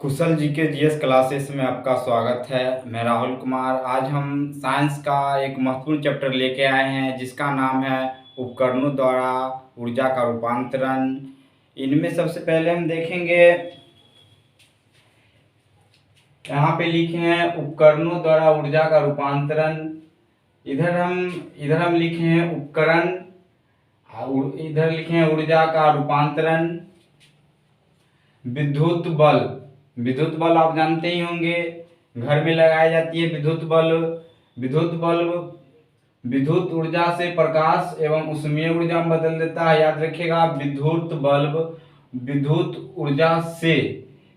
कुशल जी के GS classes में आपका स्वागत है। मैं राहुल कुमार। आज हम साइंस का एक महत्वपूर्ण चैप्टर लेके आए हैं जिसका नाम है उपकरणों द्वारा ऊर्जा का रूपांतरण। इनमें सबसे पहले हम देखेंगे, यहाँ पे लिखे हैं उपकरणों द्वारा ऊर्जा का रूपांतरण। इधर हम लिखे हैं उपकरण, इधर लिखे हैं ऊर्जा का रूपांतरण। विद्युत बल्ब आप जानते ही होंगे, घर में लगाई जाती है विद्युत बल्ब विद्युत ऊर्जा से प्रकाश एवं ऊष्मीय ऊर्जा में बदल देता है। याद रखिएगा, विद्युत बल्ब विद्युत ऊर्जा से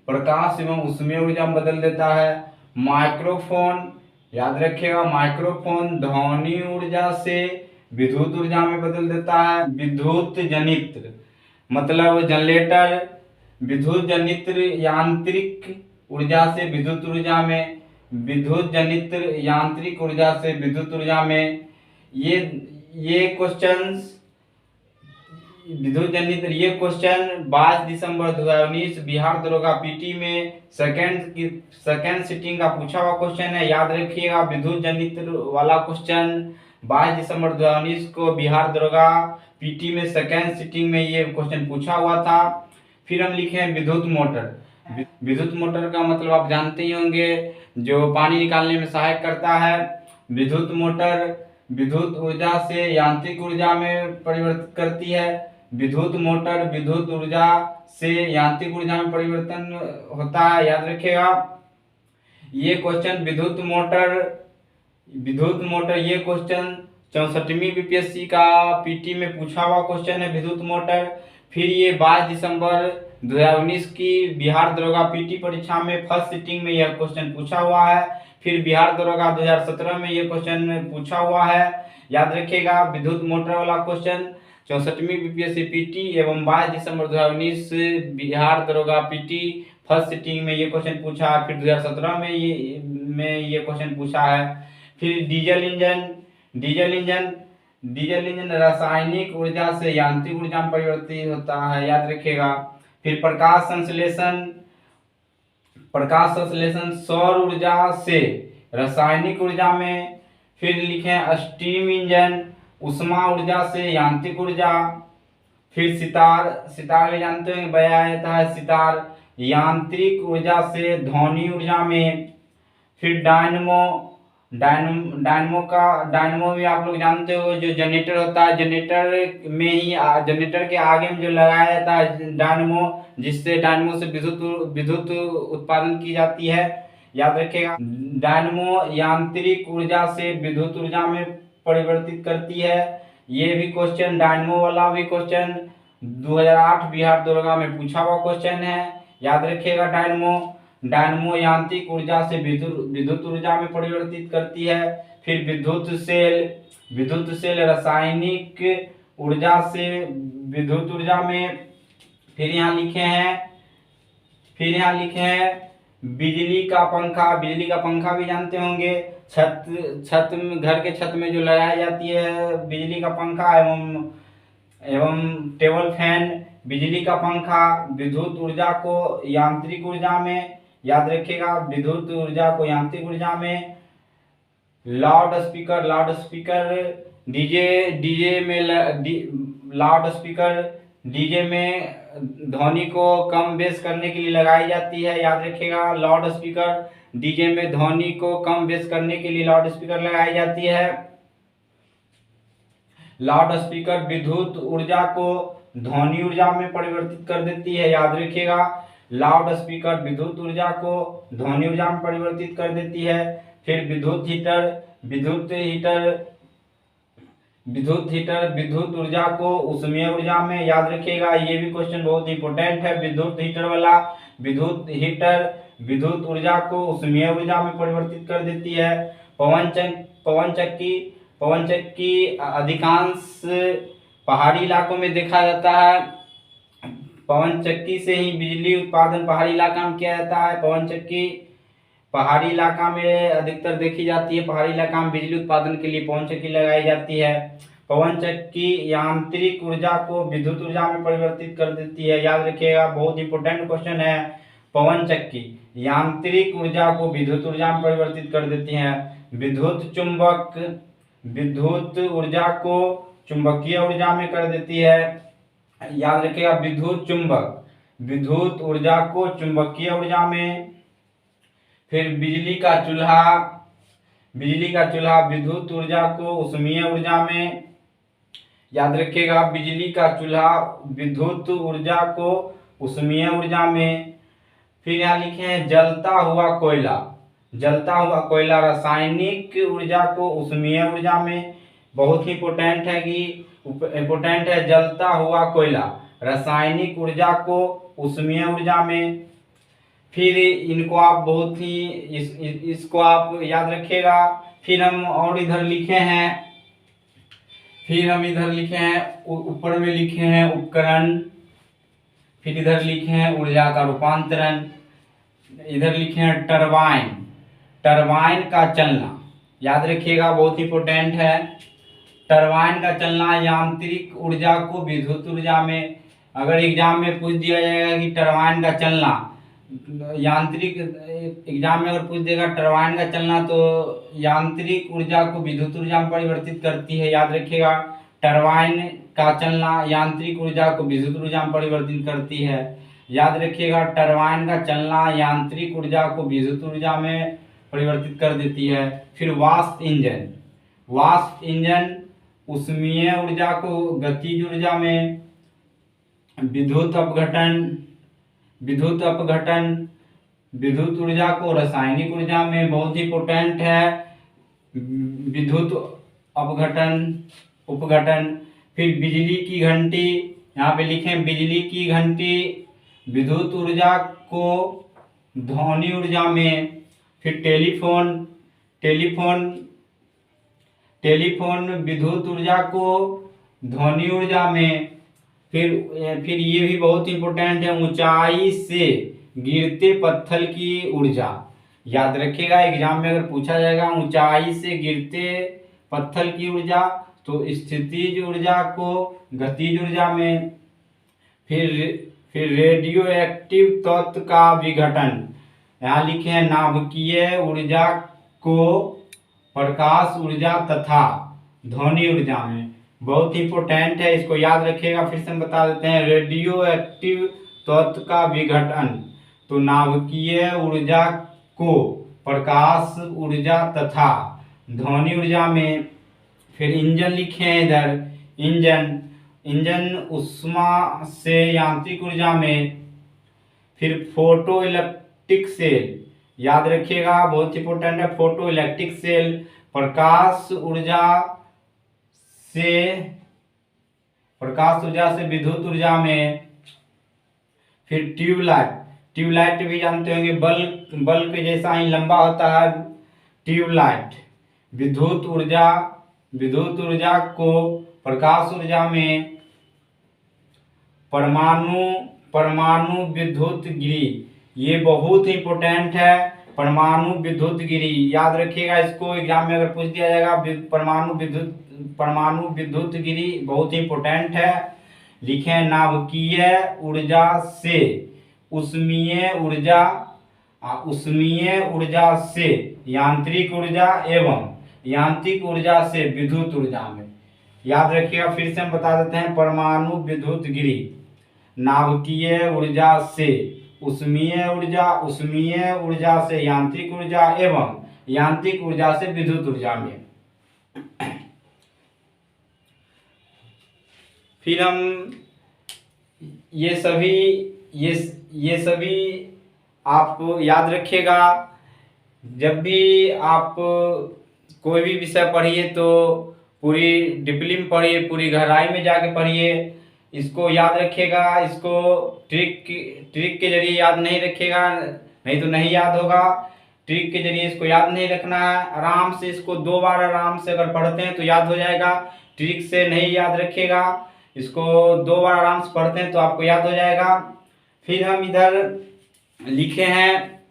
प्रकाश एवं ऊष्मीय ऊर्जा में बदल देता है। माइक्रोफोन, याद रखिएगा, माइक्रोफोन ध्वनि ऊर्जा से विद्युत ऊर्जा में बदल देता है। विद्युत जनित्र मतलब जनरेटर, विद्युत जनित्र यांत्रिक ऊर्जा से विद्युत ऊर्जा में, विद्युत जनित्र यांत्रिक ऊर्जा से विद्युत ऊर्जा में। ये क्वेश्चंस विद्युत जनित्र, ये क्वेश्चन 22 दिसंबर 2019 बिहार दरोगा पीटी में सेकेंड सिटिंग का पूछा हुआ क्वेश्चन है। याद रखिएगा, विद्युत जनित्र वाला क्वेश्चन 22 दिसंबर 2019 को बिहार दरोगा पीटी में सेकेंड सिटिंग में ये क्वेश्चन पूछा हुआ था। फिर हम लिखे हैं विद्युत मोटर। विद्युत मोटर का मतलब आप जानते ही होंगे, जो पानी निकालने में सहायक करता है। विद्युत मोटर विद्युत ऊर्जा से यांत्रिक ऊर्जा में परिवर्तित करती है। विद्युत मोटर विद्युत ऊर्जा से यांत्रिक ऊर्जा में परिवर्तन होता है। याद रखिएगा, ये क्वेश्चन विद्युत मोटर ये क्वेश्चन 64वीं बीपीएससी का पीटी में पूछा हुआ क्वेश्चन है, विद्युत मोटर। फिर ये 22 दिसंबर 2019 की बिहार दरोगा पीटी परीक्षा में फर्स्ट सिटिंग में यह क्वेश्चन पूछा हुआ है। फिर बिहार दरोगा 2017 में यह क्वेश्चन पूछा हुआ है। याद रखिएगा, विद्युत मोटर वाला क्वेश्चन 64वीं बीपीएससी पीटी एवं 22 दिसंबर 2019 बिहार दरोगा पीटी फर्स्ट सिटिंग में ये क्वेश्चन पूछा है। फिर 2017 में ये क्वेश्चन पूछा है। फिर डीजल इंजन रासायनिक ऊर्जा से यांत्रिक ऊर्जा में परिवर्तित होता है। याद रखिएगा। फिर प्रकाश संश्लेषण सौर ऊर्जा से रासायनिक ऊर्जा में। फिर लिखे स्टीम इंजन उष्मा ऊर्जा से यांत्रिक ऊर्जा। फिर सितार में जानते हैं बजाया जाता है, सितार यांत्रिक ऊर्जा से ध्वनि ऊर्जा में। फिर डायनमो भी आप लोग जानते हो, जो जनरेटर होता है, जनरेटर के आगे में जो लगाया जाता है डायनमो, जिससे डायनमो से विद्युत उत्पादन की जाती है। याद रखिएगा, डायनमो यांत्रिक ऊर्जा से विद्युत ऊर्जा में परिवर्तित करती है। ये भी क्वेश्चन, डायनमो वाला भी क्वेश्चन 2008 बिहार दरोगा में पूछा हुआ क्वेश्चन है। याद रखिएगा, डायनमो यांत्रिक ऊर्जा से विद्युत ऊर्जा में परिवर्तित करती है। फिर विद्युत सेल रासायनिक ऊर्जा से विद्युत ऊर्जा में। फिर यहाँ लिखे हैं बिजली का पंखा भी जानते होंगे, घर के छत में जो लगाई जाती है बिजली का पंखा एवं टेबल फैन। बिजली का पंखा विद्युत ऊर्जा को यांत्रिक ऊर्जा में। याद रखिएगा, विद्युत ऊर्जा को यांत्रिक ऊर्जा में। लाउड स्पीकर डीजे में ध्वनि को कम बेस करने के लिए लगाई जाती है। याद रखिएगा, लाउड स्पीकर डीजे में ध्वनि को कम बेस करने के लिए लाउड स्पीकर लगाई जाती है। लाउड स्पीकर विद्युत ऊर्जा को ध्वनि ऊर्जा में परिवर्तित कर देती है। याद रखिएगा, लाउड स्पीकर विद्युत ऊर्जा को ध्वनि ऊर्जा में परिवर्तित कर देती है। फिर विद्युत हीटर विद्युत ऊर्जा को ऊष्मीय ऊर्जा में। याद रखिएगा, ये भी क्वेश्चन बहुत इंपॉर्टेंट है, विद्युत हीटर वाला। विद्युत हीटर विद्युत ऊर्जा को ऊष्मीय ऊर्जा में परिवर्तित कर देती है। पवन चक्की अधिकांश पहाड़ी इलाकों में देखा जाता है। पवन चक्की से ही बिजली उत्पादन पहाड़ी इलाका में किया जाता है। पवन चक्की पहाड़ी इलाका में अधिकतर देखी जाती है। पहाड़ी इलाका में बिजली उत्पादन के लिए पवन चक्की लगाई जाती है। पवन चक्की यांत्रिक ऊर्जा को विद्युत ऊर्जा में परिवर्तित कर देती है। याद रखिएगा, बहुत इंपॉर्टेंट क्वेश्चन है। पवन चक्की यांत्रिक ऊर्जा को विद्युत ऊर्जा में परिवर्तित कर देती है। विद्युत चुंबक विद्युत ऊर्जा को चुंबकीय ऊर्जा में कर देती है। याद रखिएगा, विद्युत चुंबक विद्युत ऊर्जा को चुंबकीय ऊर्जा में। फिर बिजली का चूल्हा विद्युत ऊर्जा को ऊष्मीय ऊर्जा में। याद रखिएगा, बिजली का चूल्हा विद्युत ऊर्जा को ऊष्मीय ऊर्जा में। फिर यहाँ लिखे हैं जलता हुआ कोयला रासायनिक ऊर्जा को ऊष्मीय ऊर्जा में। बहुत ही इम्पोर्टेंट है जलता हुआ कोयला रासायनिक ऊर्जा को ऊष्मीय ऊर्जा में। फिर इनको आप बहुत ही इसको आप याद रखिएगा। फिर हम और इधर लिखे हैं ऊपर में लिखे हैं उपकरण। फिर इधर लिखे हैं ऊर्जा का रूपांतरण। इधर लिखे हैं टरबाइन का चलना। याद रखिएगा, बहुत इंपॉर्टेंट है। टरबाइन का चलना यांत्रिक ऊर्जा को विद्युत ऊर्जा में। अगर एग्जाम में पूछ दिया जाएगा कि टरबाइन का चलना यांत्रिक, एग्जाम में अगर पूछ देगा टरबाइन का चलना, तो यांत्रिक ऊर्जा को विद्युत ऊर्जा में परिवर्तित करती है। याद रखिएगा, टरबाइन का चलना यांत्रिक ऊर्जा को विद्युत ऊर्जा में परिवर्तित करती है। याद रखिएगा, टरबाइन का चलना यांत्रिक ऊर्जा को विद्युत ऊर्जा में परिवर्तित कर देती है। फिर वाष्प इंजन ऊष्मीय ऊर्जा को गतिज ऊर्जा में। विद्युत अपघटन विद्युत ऊर्जा को रासायनिक ऊर्जा में। बहुत ही इंपॉर्टेंट है विद्युत उपघटन। फिर बिजली की घंटी, यहाँ पे लिखें बिजली की घंटी विद्युत ऊर्जा को ध्वनि ऊर्जा में। फिर टेलीफोन विद्युत ऊर्जा को ध्वनि ऊर्जा में। फिर ये भी बहुत इंपॉर्टेंट है, ऊंचाई से गिरते पत्थर की ऊर्जा। याद रखिएगा, एग्जाम में अगर पूछा जाएगा ऊंचाई से गिरते पत्थर की ऊर्जा, तो स्थितिज ऊर्जा को गतिज ऊर्जा में। फिर रेडियो एक्टिव तत्व का विघटन, यहाँ लिखे हैं नाभिकीय ऊर्जा को प्रकाश ऊर्जा तथा ध्वनि ऊर्जा में। बहुत इंपॉर्टेंट है, इसको याद रखिएगा। फिर से हम बता देते हैं, रेडियो एक्टिव तत्व का विघटन, तो नाभिकीय ऊर्जा को प्रकाश ऊर्जा तथा ध्वनि ऊर्जा में। फिर इंजन लिखे हैं इधर, इंजन ऊष्मा से यांत्रिक ऊर्जा में। फिर फोटो इलेक्ट्रिक सेल, याद रखिएगा, बहुत इंपॉर्टेंट है। फोटो इलेक्ट्रिक सेल प्रकाश ऊर्जा से विद्युत ऊर्जा में। फिर ट्यूबलाइट भी जानते होंगे, बल्ब के जैसा ही लंबा होता है ट्यूबलाइट। विद्युत ऊर्जा को प्रकाश ऊर्जा में। परमाणु विद्युत गिरी, ये बहुत इंपॉर्टेंट है, परमाणु विद्युत गिरी। याद रखिएगा, इसको एग्जाम में अगर पूछ दिया जाएगा, परमाणु विद्युत गिरी बहुत इंपॉर्टेंट है। लिखे नाभिकीय ऊर्जा से ऊष्मीय ऊर्जा से यांत्रिक ऊर्जा एवं यांत्रिक ऊर्जा से विद्युत ऊर्जा में। याद रखिएगा, फिर से हम बता देते हैं, परमाणु विद्युत गिरी नाभिकीय ऊर्जा से ऊष्मीय ऊर्जा से यांत्रिक ऊर्जा एवं यांत्रिक ऊर्जा से विद्युत ऊर्जा में। फिर हम ये सभी आप याद रखिएगा। जब भी आप कोई भी विषय पढ़िए तो पूरी डीपली में पढ़िए, पूरी गहराई में जाके पढ़िए। इसको याद रखिएगा, इसको ट्रिक के जरिए याद नहीं रखिएगा, नहीं तो नहीं याद होगा। ट्रिक के जरिए इसको याद नहीं रखना है, आराम से इसको 2 बार आराम से अगर पढ़ते हैं तो याद हो जाएगा। ट्रिक से नहीं याद रखिएगा, इसको 2 बार आराम से पढ़ते हैं तो आपको याद हो जाएगा। फिर हम इधर लिखे हैं,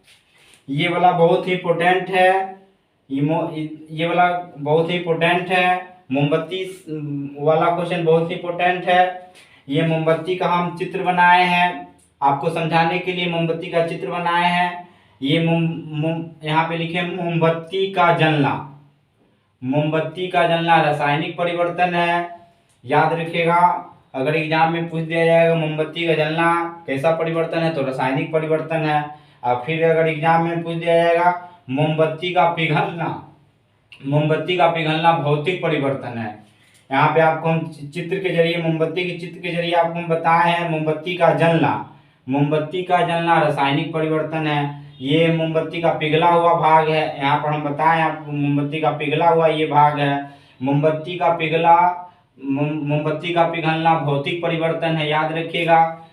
ये वाला बहुत ही इम्पोर्टेंट है, ये वाला बहुत ही इम्पोर्टेंट है। मोमबत्ती वाला क्वेश्चन बहुत ही इम्पोर्टेंट है। ये मोमबत्ती का हम चित्र बनाए हैं, आपको समझाने के लिए मोमबत्ती का चित्र बनाए हैं। ये यहाँ पे लिखे मोमबत्ती का जलना। मोमबत्ती का जलना रासायनिक परिवर्तन है। याद रखिएगा, अगर एग्जाम में पूछ दिया जाएगा मोमबत्ती का जलना कैसा परिवर्तन है तो रासायनिक परिवर्तन है। और फिर अगर एग्जाम में पूछ दिया जाएगा मोमबत्ती का पिघलना, मोमबत्ती का पिघलना भौतिक परिवर्तन है। यहाँ पे आपको हम चित्र के जरिए, मोमबत्ती के चित्र के जरिए आपको हम बताए हैं मोमबत्ती का जलना। मोमबत्ती का जलना रासायनिक परिवर्तन है। ये मोमबत्ती का पिघला हुआ भाग है, यहाँ पर हम बताएं आपको मोमबत्ती का पिघला हुआ ये भाग है। मोमबत्ती का पिघलना भौतिक परिवर्तन है, याद रखिएगा।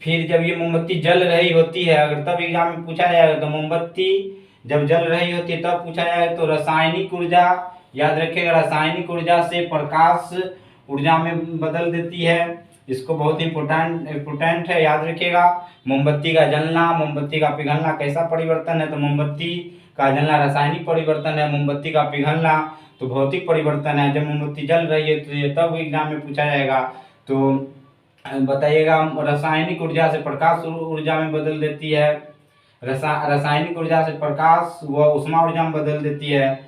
फिर जब ये मोमबत्ती जल रही होती है, अगर तब एग्जाम में पूछा जाएगा तो मोमबत्ती जब जल रही होती है तब पूछा जाएगा तो रासायनिक ऊर्जा, याद रखिएगा, रासायनिक ऊर्जा से प्रकाश ऊर्जा में बदल देती है। इसको बहुत इम्पोर्टेंट है, याद रखिएगा। मोमबत्ती का जलना, मोमबत्ती का पिघलना कैसा परिवर्तन है तो मोमबत्ती का जलना रासायनिक परिवर्तन है, मोमबत्ती का पिघलना तो भौतिक परिवर्तन है। जब मोमबत्ती जल रही है तो ये तब एग्जाम में पूछा जाएगा तो बताइएगा। रासायनिक ऊर्जा से प्रकाश ऊर्जा में बदल देती है, रासायनिक ऊर्जा से प्रकाश व ऊष्मा ऊर्जा में बदल देती है।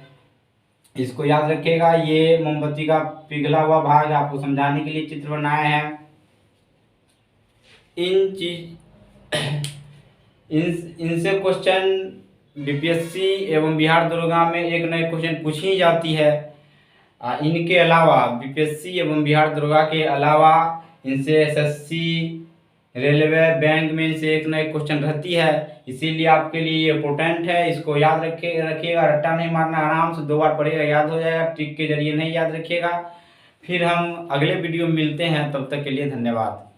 इसको याद रखिएगा। ये मोमबत्ती का पिघला हुआ भाग आपको समझाने के लिए चित्र बनाए हैं। इनसे क्वेश्चन बीपीएससी एवं बिहार दरोगा में एक नए क्वेश्चन पूछी जाती है। इनके अलावा बीपीएससी एवं बिहार दरोगा के अलावा इनसे एसएससी, रेलवे, बैंक में इनसे एक नए क्वेश्चन रहती है, इसीलिए आपके लिए ये इम्पोर्टेंट है। इसको याद रखिएगा, रट्टा नहीं मारना, आराम से 2 बार पढ़िएगा, याद हो जाएगा। ट्रिक के जरिए नहीं याद रखिएगा। फिर हम अगले वीडियो में मिलते हैं, तब तक के लिए धन्यवाद।